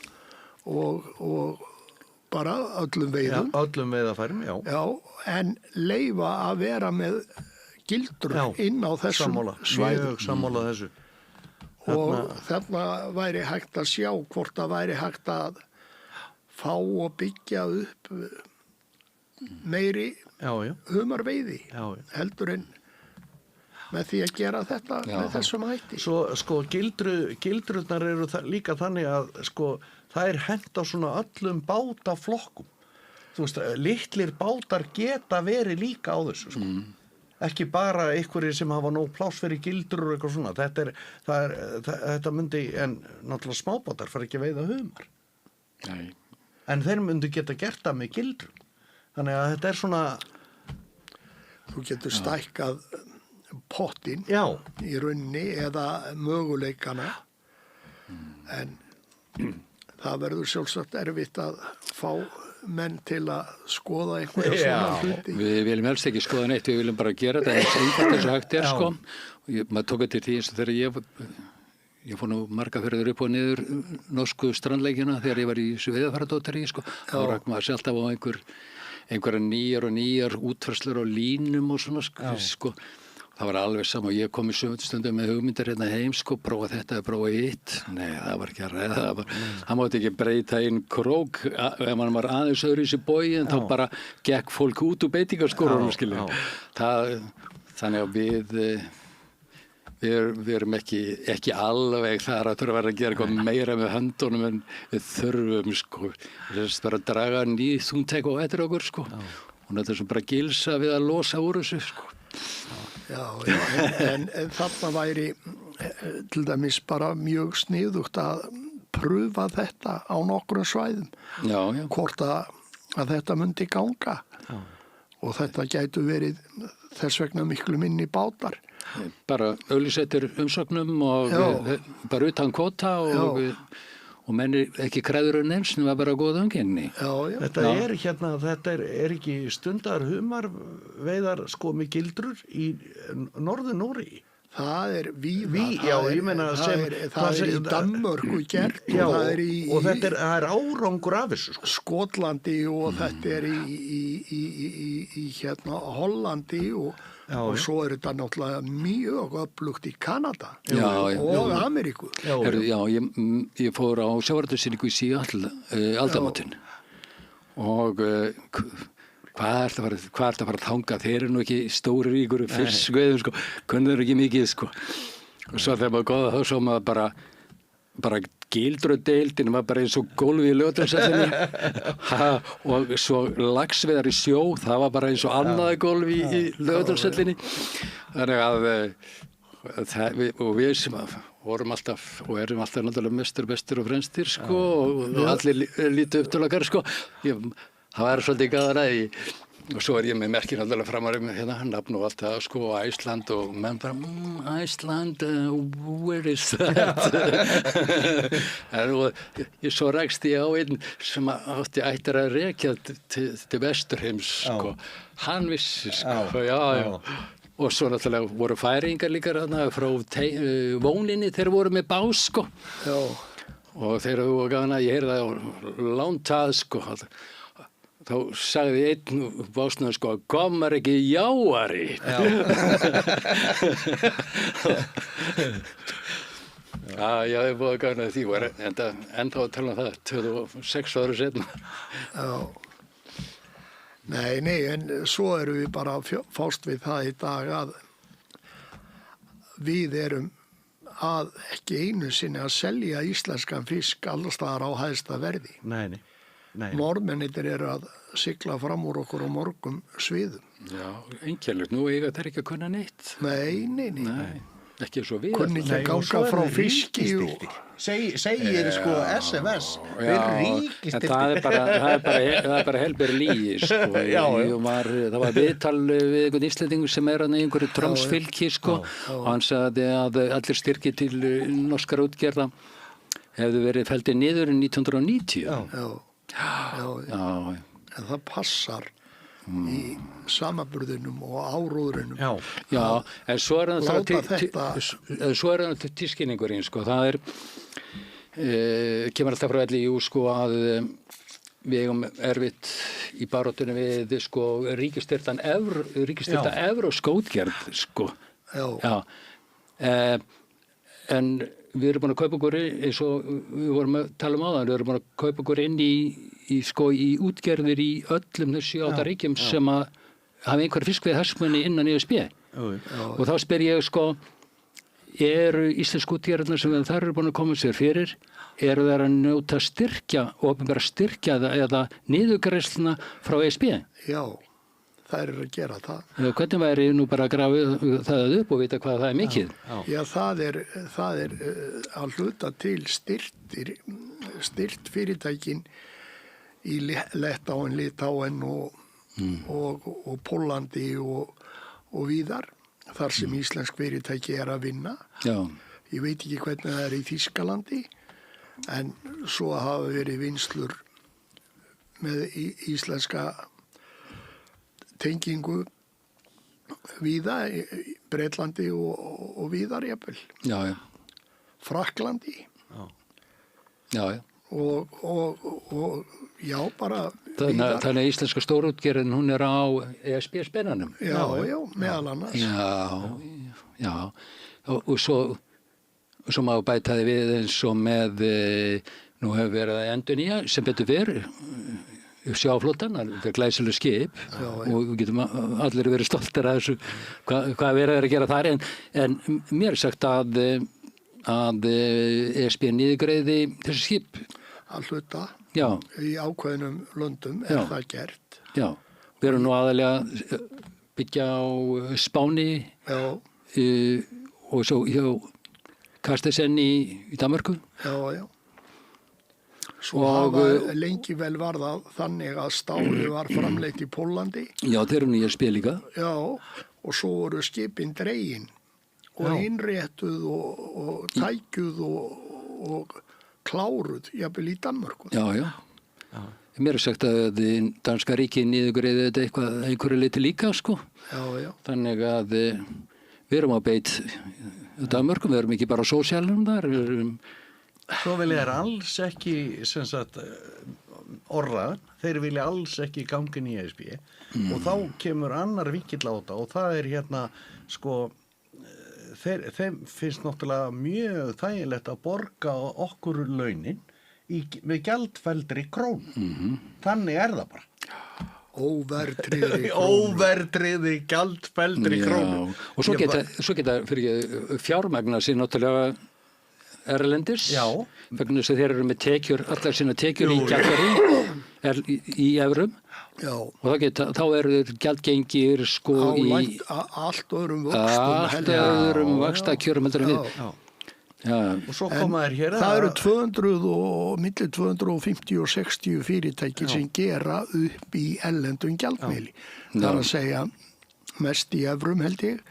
bara öllum veiðum. Öllum veiðafærum, Já, en leyfa að vera með gildur inn á þessum svæðum. Mjög sammála þessu. Og þarna væri hægt að sjá hvort það væri hægt að fá og byggja upp meiri humarveiði heldur en með því að gera þetta með þessum hætti. Svo sko gildrurnar eru líka þannig að sko það hent á svona öllum bátaflokkum. Þú veist, litlir bátar geta verið líka á þessu sko. Ekki bara einhverjir sem hafa nóg pláss fyrir gildrur og eitthvað svona. Þetta myndi, en náttúrulega smábátar fara ekki að veiða humar. Nei. En þeir myndu geta gert það með gildrum. Þannig að þetta svona... Þú getur stækkað pottinn í rauninni eða möguleikana. En það verður sjálfsagt erfitt að fá menn til að skoða einhverja svona hluti. Við viljum helst ekki skoða neitt, við viljum bara gera þetta eins einfalt eins og hægt sko. Maður tók til því eins og þegar ég fór nú marga ferðir upp og niður norsku strandleikina þegar ég var í veiðarfæradótari sko. Þá rak maður sér alltaf á einhverja nýjar útfærslur og línum og svona sko. Það var alveg sama og ég kom í stundum með hugmyndir hérna heim sko, prófa þetta, prófa hitt. Nei, það var ekki að ræða. Það mátti ekki breyta inn krók ef mann var aðeins öðru í sig bói en þá bara gekk fólk út úr beitingaskóranum skiljum. Þannig að við erum ekki alveg þar að þurfa að gera eitthvað meira með höndunum en við þurfum sko. Þess bara að draga nýð þungtæk og eftir okkur sko. Og þetta er sem bara gilsa við að losa úr þessu sko. en þarna væri til dæmis bara mjög sniðugt að pröfa þetta á nokkrum svæðum. Hvort að þetta myndi ganga. Og þetta gætu verið þess vegna miklu minni bátar. Bara auglýsettir umsóknum og bara utan kvóta og menn ekki kræður neins, það var bara góð umgengni. Þetta er ekki stundar humarveiðar sko með gildrur í Norður-Nóri. Það er víða. Það er í Danmörku gert og það er og þetta er árangur af þessu. Skotlandi og þetta er í Hollandi og svo er þetta náttúrulega mjög öflugt í Kanada og Ameríku. Ég fór á sjávarútvegssýningu í Seattle aldamótin og hvað er það að fara að þanga? Þeir eru nú ekki stórir í ykkur fiskveiðum sko, kunnur ekki mikið sko. Og svo þegar maður góða þá svo maður bara gildrudeildin var bara eins og gólfið í Laugardalsvellinum og svo laxveiðar í sjó, það var bara eins og annað gólfi í Laugardalsvellinni. Þannig að við sem vorum alltaf og erum alltaf náttúrulega bestur og fremstir sko og allir lítið upp til okkar sko. Það var svolítið gaðan og svo ég með merkin alltaf framar nafn og allt það sko og Æsland og menn bara Æsland, where is that? Og svo rækst ég á einn sem átti ættir að rekja til Vesturheims sko. Hann vissi sko, og svo náttúrulega voru færingar líka frá Vóninni, þeir voru með bás sko. Og þeir voru gaman að ég heyrði það á lántað sko. Þá sagði einn básnum sko, komar ekki jáari. Já, ég hef búið að gana því, enda að tala um það 26 ára setna. Nei, en svo erum við bara fást við það í dag að við erum að ekki einu sinni að selja íslenskan fisk allstaðar á hæsta verði. Nei. Norðmennir eru að sigla fram úr okkur á morgum sviðum. Já, einkennilegt. Nú eiga þeir ekki að kunna neitt. Nei. Ekki svo við. Kunni ekki að ganga frá fiski og segir sko SMS við ríkistilti. Það er bara helber lígi sko. Það var viðtal við einhvern Íslendingur sem er í einhverju Tromsfylki sko og hann sagði að allir styrki til norskara útgerða hefðu verið felldir niður 1990. En það passar í samaburðinum og áróðurinum. En svo er það til tískinningurinn sko. Það kemur alltaf frá LÍU sko að við eigum erfitt í baráttunni við sko ríkisstyrkta evrópska útgerð sko. En við erum búin að kaupa okkur eins og við vorum að tala áðan, við erum búin að kaupa okkur inn í útgerðir í öllum þessu 8 ríkjum sem að hafa einhverja fiskveiðihagsmuni innan ESB. Og þá spyr ég sko, eru íslensku útgerðirnar sem þar eru búin að koma sér fyrir, eru þær að njóta styrkja, opinbera styrkja eða niðurgreiðsluna frá ESB? Já. Það eru að gera það. Hvernig væri nú bara að grafa það upp og vita hvað það er mikið? Já, það er að hluta til styrt fyrirtækin í Lettáen, Litáen og Póllandi og víðar, þar sem íslensk fyrirtæki er að vinna. Ég veit ekki hvernig það er í Þýskalandi, en svo hafa verið vinslur með íslenska tengingu víða, Bretlandi og víðar jafnvel. Frakklandi. Og bara víðar. Þannig að íslenska stórútgerðin, hún er á ESB-spennanum. Já, meðal annars. Og svo má bæta þið við eins og með, nú hefur verið að endurnýja sem betur fyrr, sjáflótan, það er glæsileg skip og við getum allir verið stoltir að þessu hvað verið er að gera þar en mér er sagt að ESB niðurgreiði þessu skip að hluta í ákveðnum löndum er það gert. Við erum nú aðalega byggja á Spáni og svo hjá Carstensen í Danmörku. Já. Svo hafa lengi vel var það þannig að stáli var framleitt í Póllandi. Já, þeir eru nýja spil líka. Já, og svo voru skipin dregin og innréttuð og tækjuð og kláruð, jafnvel í Danmörku. Já. Mér er sagt að danska ríkið niðurgreiði þetta eitthvað einhverju liti líka, sko. Já. Þannig að við erum á beit Danmörku, við erum ekki bara á sósíalnum þar, við erum... Svo vilja þeir alls ekki, sem sagt, orðað, þeir vilja alls ekki gangin í ESB og þá kemur annar vinkill á þetta og það er hérna, sko, þeim finnst náttúrulega mjög þægilegt að borga okkur launin með gjaldfelldri krónu. Þannig er það bara. Óverðtriði gjaldfelldri krónu. Og svo geta fyrir fjármagna sér náttúrulega erlendis, vegna þess að þeir eru með tekjur, allar sína tekjur í gjaldfæri í evrum og þá eru þeir gjaldgengir sko í allt öðrum vaxtakjörum heldur en við. Og svo koma þeir hér það eru 200 og milli 250 og 60 fyrirtæki sem gera upp í erlendum gjaldmiðli. Það er að segja mest í evrum held ég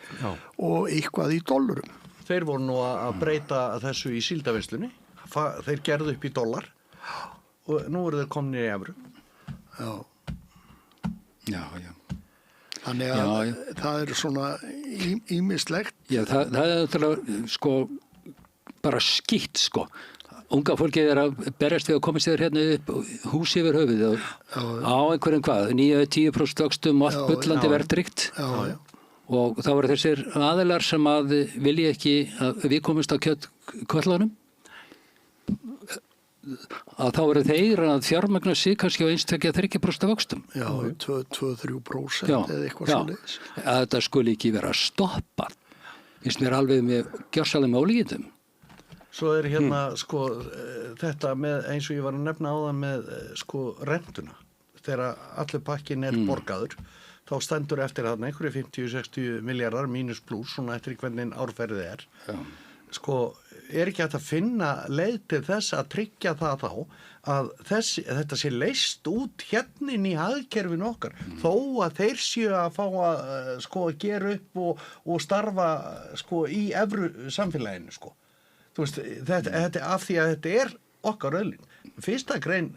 og eitthvað í dollurum. Þeir voru nú að breyta þessu í síldavinnslunni. Þeir gerðu upp í dollar og nú eru þeir komnir í evru. Já. Þannig að það er svona ýmislegt. Já, það er náttúrulega sko bara skítt sko. Unga fólkið er að berjast við að komast þér hérna upp hús yfir höfuð á einhverjum 9-10% vöxtum og allt bullandi verðtryggt. Já. Og þá eru þessir aðilar sem að vilja ekki að við komumst á kjöldköllunum að þá eru þeir að fjármagna sig kannski á 1-3% vöxtum. Já, 2-3% eða eitthvað svoleiðis. Að þetta skuli ekki vera stoppað. Finnst mér alveg með gjörsamlega með ólíkindum. Svo er hérna sko þetta með eins og ég var að nefna áðan með sko rentuna. Þegar allur pakkin er borgaður þá stendur eftir þarna einhverju 50-60 miljardar mínus pluss, svona eftir hvernig árferðið er. Sko, er ekki hægt að finna leið til þess að tryggja það þá að þetta sé leyst út hérnin í hagkerfinu okkar, þó að þeir séu að fá að sko að gera upp og starfa sko í evru samfélaginu sko. Þú veist, þetta af því að þetta er okkar auðlín. Fyrsta grein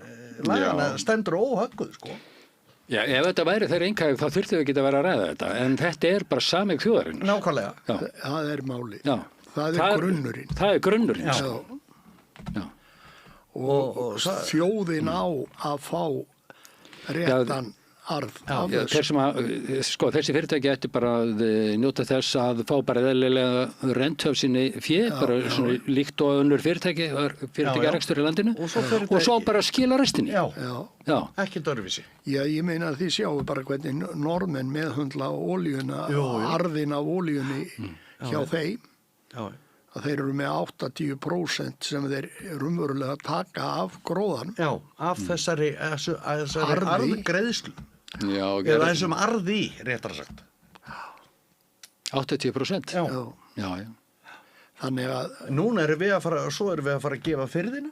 lagana stendur óhögguð sko. Já, ef þetta væri þeirra einhverjum þá þurftum við ekki að vera að ræða þetta, en þetta er bara sameign þjóðarins. Nákvæmlega. Það er máli. Já. Það er grunnurinn. Það er grunnurinn. Já. Og þjóðin á að fá réttan arð af þessu. Þessi fyrirtæki ætti bara að njóta þess að fá bara eðlilega rentu af sinni fé, bara svona líkt og önnur fyrirtækjarekstur í landinu og svo bara skila restinni. Já. Ekki dörfisi. Já, ég meina að þið sjáu bara hvernig norðmenn meðhundla olíuna, arðin af olíunni hjá þeim. Að þeir eru með 80% sem þeir raunverulega taka af gróðanum. Já, af þessari arðgreiðslu. Eða þessum arði, réttar sagt. 80%? Já. Þannig að... Núna erum við að fara að gefa firðina.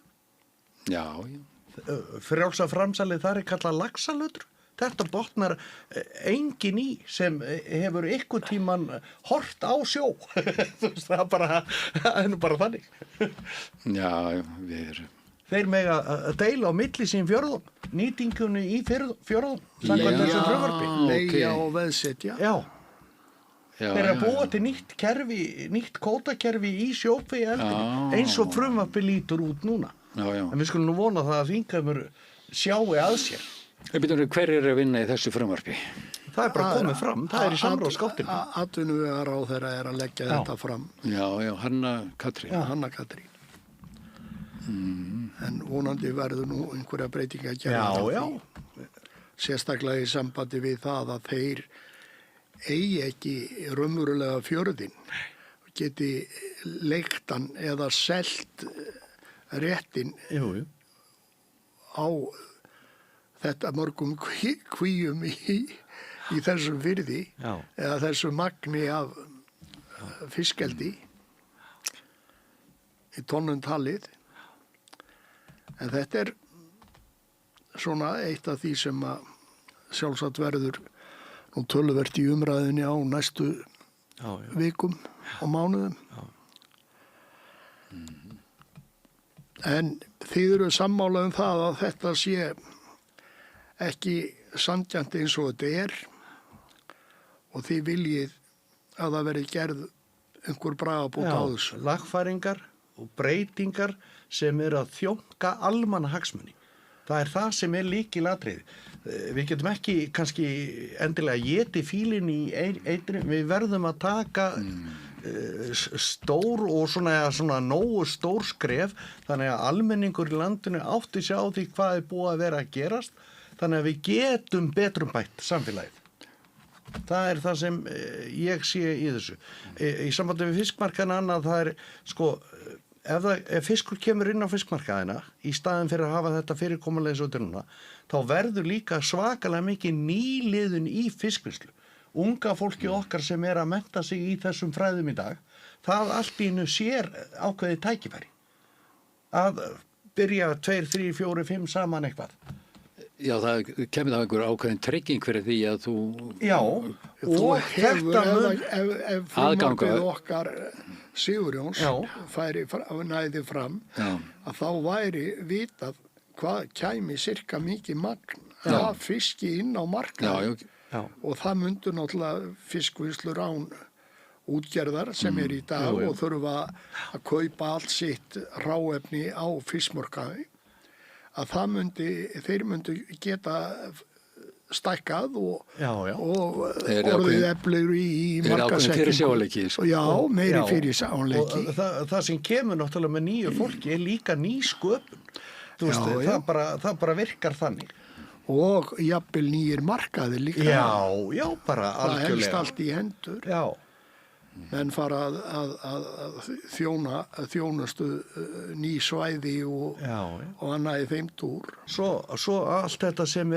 Já. Frjálsa framsalið þar er kallað laxalötur. Þetta botnar engin í sem hefur ykkur tíman hort á sjó. Það er nú bara þannig. Já, við erum... Þeir mega að deila á milli sín fjörðum, nýtingunni í fjörðum, samkvæmt þessu frumvarpi. Leigja og veðsetja. Já. Þeir eru að búa til nýtt kvótakerfi í sjókvíaeldinu, eins og frumvarpi lítur út núna. En við skulum nú vona það að þingheimur sjáu að sér. Hver er að vinna í þessu frumvarpi? Það er bara komið fram, það er í samráðsgáttinni. Atvinnuvegaráðherra er að leggja þetta fram. Já, Hanna Katrín. Hanna Katrín. En vonandi verður nú einhverja breytinga að gera því. Sérstaklega í sambandi við það að þeir eigi ekki raunverulega fjörðin, geti leiktan eða selt réttin á þetta mörgum kvíum í í þessum firði Já. eða þessu magni af fiskeldi í tonnum talið. En þetta svona eitt af því sem að sjálfsagt verður nú töluvert í umræðinni á næstu vikum og mánuðum. En þið eru sammála það að þetta sé ekki sanngjarnt eins og þetta og þið viljið að það verði gerð einhver bragabót á þessu. Lagfæringar og breytingar sem að þjónka almannahagsmuni. Það það sem lykilatriði. Við getum ekki kannski endilega éti fílinn í eitri, við verðum að taka stór og svona nógu stór skref, þannig að almenningur í landinu átti sig á því hvað búið að vera að gerast, þannig að við getum betrumbætt samfélagið. Það það sem ég sé í þessu. Í sambandi við fiskmarkaðina annað, það sko, ef fiskur kemur inn á fiskmarkaðina í staðin fyrir að hafa þetta fyrirkomulega svo til núna, þá verður líka svakalega mikið nýliðun í fiskvinnslu. Unga fólki okkar sem að mennta sig í þessum fræðum í dag, það allt í einu sér ákveðið tækifæri. Að byrja 2, 3, 4, 5 saman eitthvað. Já, það kemur það einhver ákveðin trygging fyrir því að þú... Já, og þetta ef frumvarpið okkar Sigurjóns næði fram, að þá væri vitað hvað kæmi sirka mikið magn af fiski inn á markaði. Og það myndu náttúrulega fiskvinnslur án útgerðar sem í dag og þurfa að kaupa allt sitt hráefni á fiskmarkaði, að þeir myndu geta stækkað og orðið eflir í markaðssetningu. Já, meiri fyrirsjáanleiki. Það sem kemur náttúrulega með nýju fólki líka ný sköpun. Það bara virkar þannig. Og jafnvel nýjir markaðir líka. Já, bara algjörlega. Það helst allt í hendur. Já. Menn fara að þjónustu ný svæði og annað í þeim túr. Svo allt þetta sem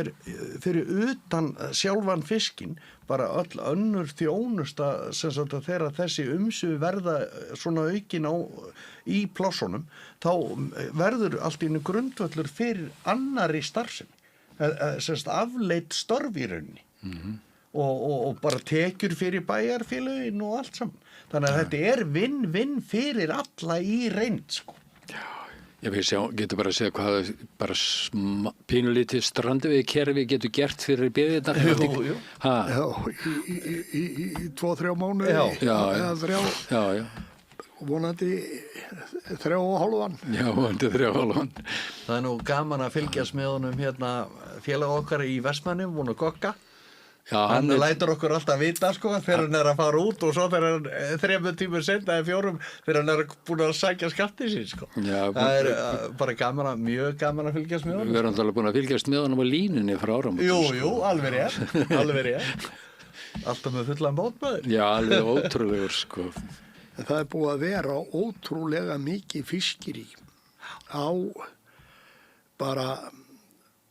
fyrir utan sjálfan fiskinn, bara öll önnur þjónusta sem sagt að þegar þessi umsvif verða svona aukin í plássunum, þá verður allt í einu grundvöllur fyrir annarri starfsemi. Afleitt störf í rauninni og bara tekjur fyrir bæjarfélögin og allt saman. Þannig að þetta vinn-vinn fyrir alla í reynd, sko. Já, við getum bara að segja hvað bara pínulítið strandveiðikerfi getur gert fyrir byggðirnar. Jú. Já, í 2-3 mánuði eða 3. Já. Vonandi 3,5. Já, vonandi 3,5. Það nú gaman að fylgjast með honum félag okkar í Vestmannum, hún Gogga. Já, hann lætur okkur alltaf vita, sko, þegar hann að fara út og svo þegar hann 3 tímur seinna eða 4 þegar hann búin að sækja skattið sín, sko. Já, það bara mjög gaman að fylgjast með honum. Við erum alltaf búin að fylgjast með honum á línunni frá áramótum. Jú, alveg rétt. Alltaf með fullan bátmaður. Já, alveg ótrúlegur, sko. Það búið að vera ótrúlega mikið fiskir á bara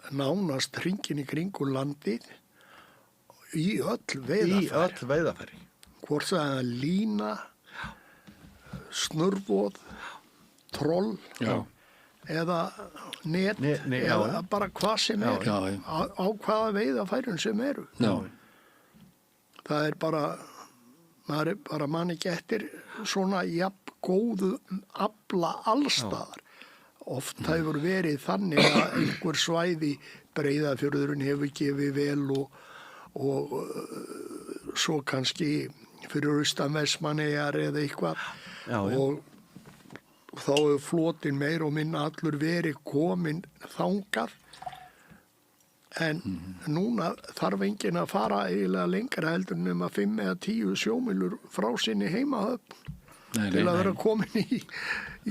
nánast hringinn í kringum landið í öll veiðarfæri. Hvort það lína, snurvoð, troll eða net eða bara hvað sem á hvaða veiðarfærin sem eru. Já. Það maður bara man ekki eftir svona jafn góðu afla allstaðar. Oft hefur verið þannig að einhver svæði Breiðafjörðurinn hefur gefið vel og svo kannski fyrir austan Vestmannaeyjar eða eitthvað. Og þá hefur flotinn meir og minna allur verið komin þangað. En núna þarf enginn að fara eiginlega lengra heldur nema 5 eða 10 sjómílur frá sinni heimahöfn til að vera komin í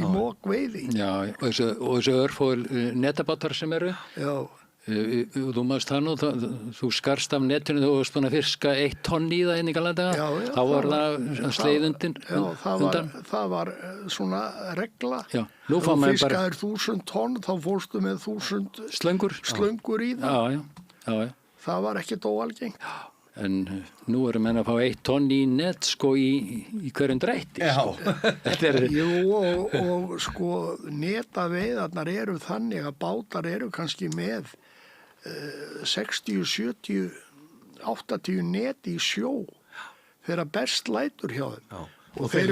mókveiði. Já, og þessu örfóðil netabátar sem eru. Já. Þú maðurst það nú, þú skarst af netinu, þú varst búin að fiska 1 tonn í það inn í galandaga. Þá var það sleið undan. Já, það var svona regla. Já, nú fá maður bara... Þú fiskaðir 1000 tonn, þá fórstu með 1000 slöngur í það. Já. Það var ekkert óalgengt. En nú eru menn að fá 1 tonn í net sko í hverjum drætti. Já. Þetta er... Jú, og sko netaveiðarnar eru þannig að bátar eru kannski með 60, 70, 80 net í sjó þegar best lætur hjá þeim. Já. Og þeir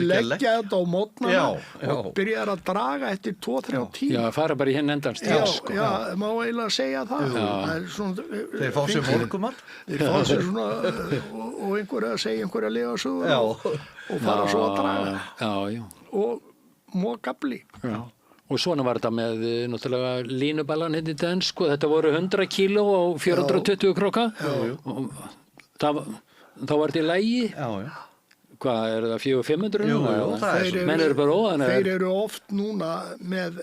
leggja þetta á mótnana og byrjar að draga eftir 2-3 tíma. Já, fara bara í hinn endans til, sko. Já, má eiginlega segja það. Það er svona, þeir fá sér morgumat. Þeir fá sér svona, og einhverja að segja einhverja legasögur og fara svo að draga. Já. Og mókabli. Já. Og svona var þetta með náttúrulega línuballan hérna í den, sko. Þetta voru 100 kíló og 420 króka. Og þá var þetta í lagi. Já. Hvað, er það 400-500? Jú, það er svo. Menn eru bara óðan. Þeir eru oft núna með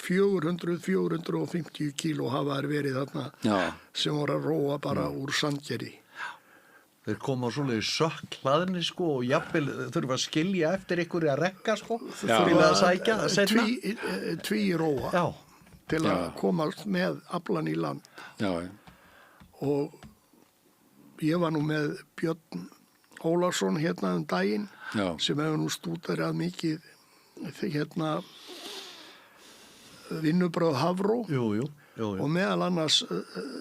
400-450 kíló hafa þær verið þarna sem voru að róa bara úr Sandgerði. Þeir koma svoleiði sökklaðinni sko og jafnvel þurfa að skilja eftir ykkur að rekka sko. Þurfa að sækja, setna. Tví róa til að komast með aflan í land. Já. Og ég var nú með Björn Ólafsson hérna daginn sem hefur nú stúderað mikið hérna vinnubröð Hafró. Jú. Og meðal annars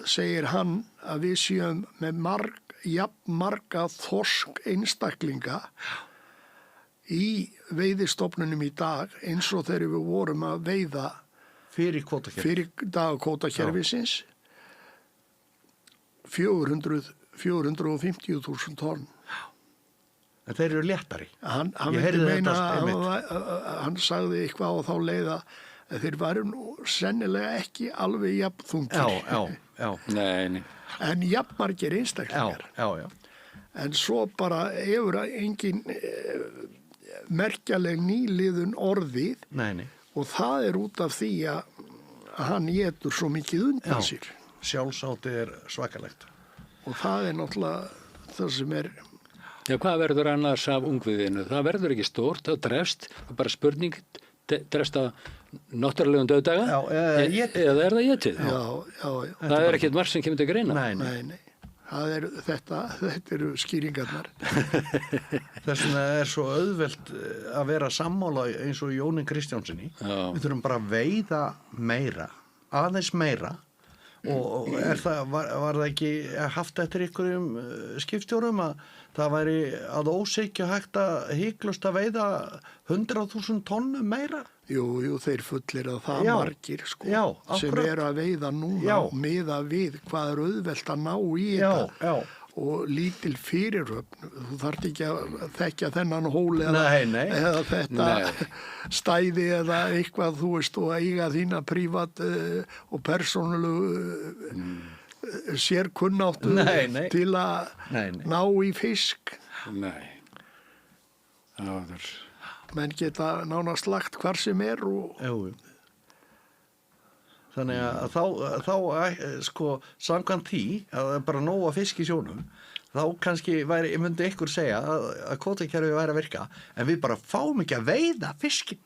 segir hann að við séum með jafnmarga þorsk einstaklinga í veiðistofnunum í dag eins og þegar við vorum að veiða fyrir dagakvótakerfisins 450.000 tonn. En þeir eru léttari. Hann sagði eitthvað á þá leiða að þeir varu nú sennilega ekki alveg jafnþungir. Já. Nei. En jafnmargir einstaklingar. Já. En svo bara hefur engin merkjaleg nýliðun orðið. Nei. Og það er út af því að hann étur svo mikið undan sér. Sjálfsáti er svakalegt. Og það er náttúrulega það sem er... Já, hvað verður annars af ungviðinu? Það verður ekki stórt, það drefst, það er bara spurning, drefst að náttúrulegum dauðdaga? Eða er það étið? Já. Það er ekkert margt sem kemur til greina? Nei. Það er þetta eru skýringarnar. Þess vegna er svo auðvelt að vera sammála eins og Jóni Kristjánssoni. Við þurfum bara að veiða meira, aðeins meira. Og var það ekki haft eftir einhverjum skipstjórum að það væri að ósykja hægt að hygglust að veiða 100.000 tonnum meira? Jú, þeir fullir að það margir sko, sem eru að veiða núna miða við hvað er auðvelt að ná í þetta og lítil fyrirhöfn. Þú þarft ekki að þekkja þennan hól eða þetta stæði eða eitthvað, þú veist, og eiga þína prívat og persónulegu sérkunnáttu til að ná í fisk. Nei. Menn geta nánast lagt hvar sem er og... Jú. Þannig að þá sko, samkvæmt því að það er bara nóg að fisk í sjónum, þá kannski myndi ykkur segja að kvótakerfið væri að virka, en við bara fáum ekki að veiða fiskin.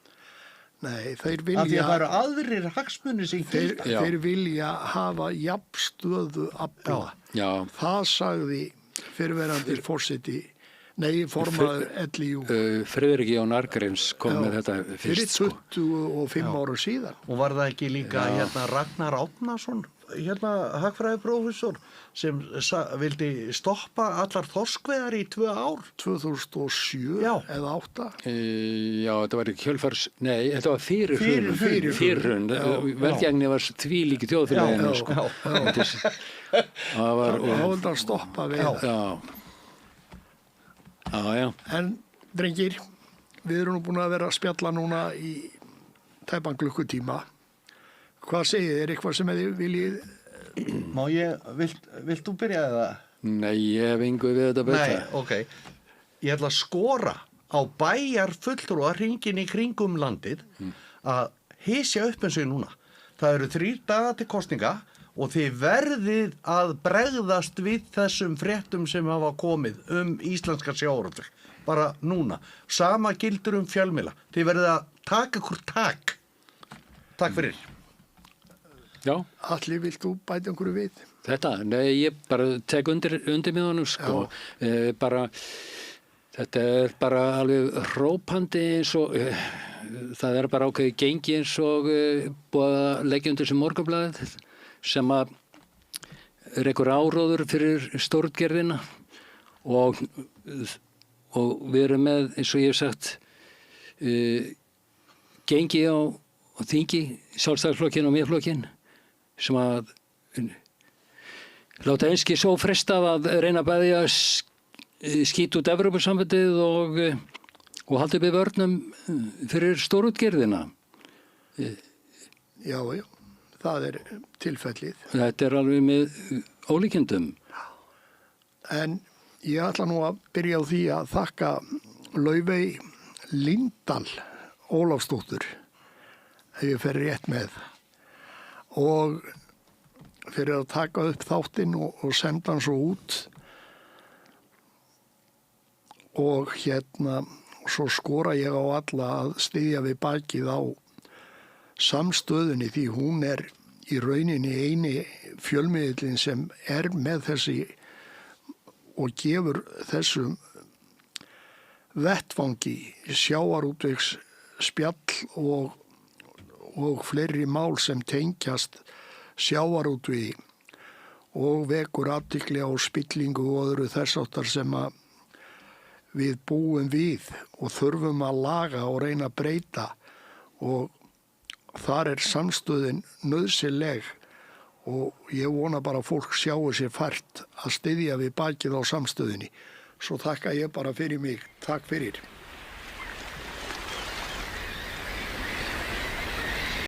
Nei, þeir vilja... Af því að það eru aðrir hagsmunir sem þeir vilja hafa jafnstöðu afla. Já. Það sagði fyrrverandi forseti, formaður LÍU. Friðrik Jón Arngríms kom með þetta fyrst. Fyrir 25 ára síðan. Og var það ekki líka Ragnar Árnason, hagfræðiprófessor, sem vildi stoppa allar þorskveiðar í 2 ár? 2007 eða 8? Já, þetta var ekki kjölfars... Nei, þetta var fyrirhrun. Velgengni var tvílíki þjóðfélaginu, sko. Það var að stoppa við. Já. En drengir, við erum nú búin að vera að spjalla núna í tæpan klukkutíma. Hvað segið þér, eitthvað sem þið viljið? Má vilt þú byrja eða? Nei, ég hef engu við þetta betra. Nei, ok. Ég ætla að skora á bæjar fulltrúa hringinn í kringum landið að hysja upp eins og núna. Það eru 3 dagar til kosninga og þið verðið að bregðast við þessum fréttum sem hafa komið íslenska sjávarútveg. Bara núna. Sama gildur fjölmiðla. Þið verðið að taka ykkur tak. Takk fyrir. Já. Allir, vilt þú bæta einhverju við? Þetta? Nei, ég bara tek undir með honum, sko. Bara, þetta er bara alveg hrópandi eins og það er bara ákveðið gengi eins og búið að leggja undir sem Morgunblaðið sem að er einhver áróður fyrir stórútgerðina og við erum með, eins og ég hef sagt, gengi á þingi, Sjálfstæðisflokkinn og Miðflokkinn sem að láta einski svo frestað að reyna bæði að skýta út Evrópusambandið og halda upp í vörnum fyrir stórútgerðina. Já, það er tilfellið. Þetta er alveg með ólíkindum. En ég ætla nú að byrja á því að þakka Laufey Líndal Ólafsdóttur, ef ég fer rétt með, og fyrir að taka upp þáttinn og senda hann svo út og svo skora ég á alla að styðja við bakið á samstöðunni því hún er í rauninni eini fjölmiðillinn sem er með þessi og gefur þessum vettfangi sjávarútvegs spjall og fleiri mál sem tengjast sjávarútvegi og vekur athygli á spillingu og öðru þessáttar sem að við búum við og þurfum að laga og reyna að breyta og þar er samstöðin nauðsynleg og ég vona bara að fólk sjáu sér fært að styðja við bakið á samstöðinni. Svo þakka ég bara fyrir mig. Takk fyrir.